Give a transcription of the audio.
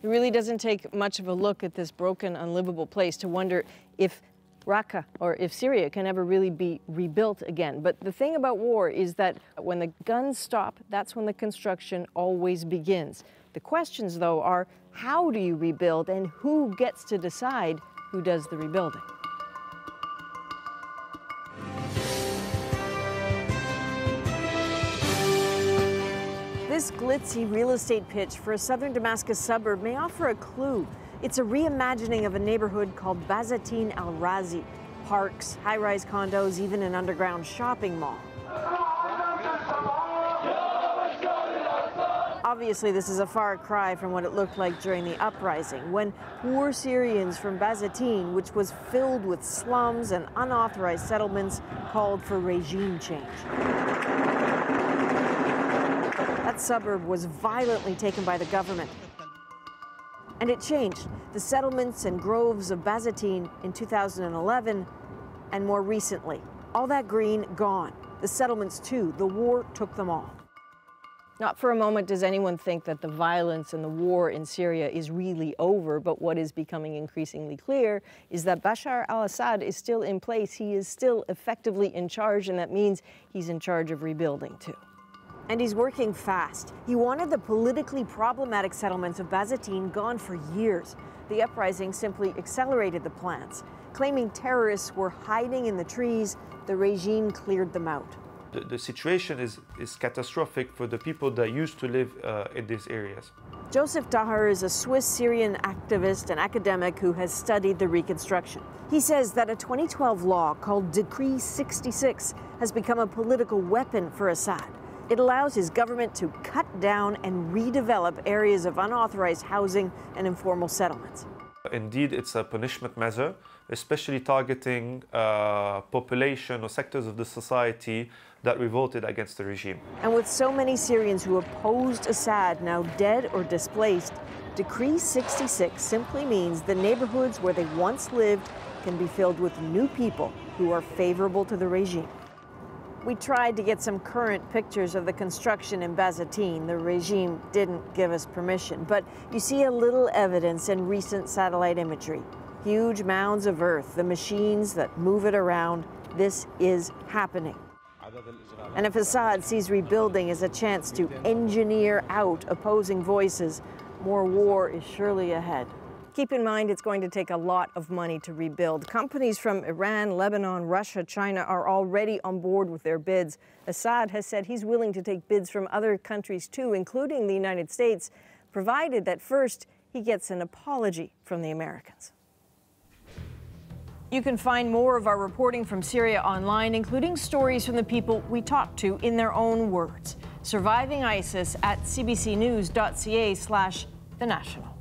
It really doesn't take much of a look at this broken, unlivable place to wonder if Raqqa or if Syria can ever really be rebuilt again. But the thing about war is that when the guns stop, that's when the construction always begins. The questions, though, are how do you rebuild and who gets to decide who does the rebuilding? This glitzy real estate pitch for a southern Damascus suburb may offer a clue. It's a reimagining of a neighborhood called Bazatin al-Razi. Parks, high-rise condos, even an underground shopping mall. Obviously, this is a far cry from what it looked like during the uprising, when poor Syrians from Bazatin, which was filled with slums and unauthorized settlements, called for regime change. That suburb was violently taken by the government. And it changed. The settlements and groves of Bazatin in 2011 and more recently. All that green, gone. The settlements too. The war took them all. Not for a moment does anyone think that the violence and the war in Syria is really over, but what is becoming increasingly clear is that Bashar al-Assad is still in place. He is still effectively in charge, and that means he's in charge of rebuilding too. And he's working fast. He wanted the politically problematic settlements of Bazatin gone for years. The uprising simply accelerated the plans. Claiming terrorists were hiding in the trees, the regime cleared them out. The situation is catastrophic for the people that used to live in these areas. Joseph Tahar is a Swiss-Syrian activist and academic who has studied the reconstruction. He says that a 2012 law called Decree 66 has become a political weapon for Assad. It allows his government to cut down and redevelop areas of unauthorized housing and informal settlements. Indeed, it's a punishment measure, especially targeting population or sectors of the society that revolted against the regime. And with so many Syrians who opposed Assad now dead or displaced, Decree 66 simply means the neighborhoods where they once lived can be filled with new people who are favorable to the regime. We tried to get some current pictures of the construction in Bazatin. The regime didn't give us permission, but you see a little evidence in recent satellite imagery. Huge mounds of earth, the machines that move it around. This is happening. And if Assad sees rebuilding as a chance to engineer out opposing voices, more war is surely ahead. Keep in mind, it's going to take a lot of money to rebuild. Companies from Iran, Lebanon, Russia, China are already on board with their bids. Assad has said he's willing to take bids from other countries too, including the United States, provided that first he gets an apology from the Americans. You can find more of our reporting from Syria online, including stories from the people we talked to in their own words. Surviving ISIS at cbcnews.ca/thenational.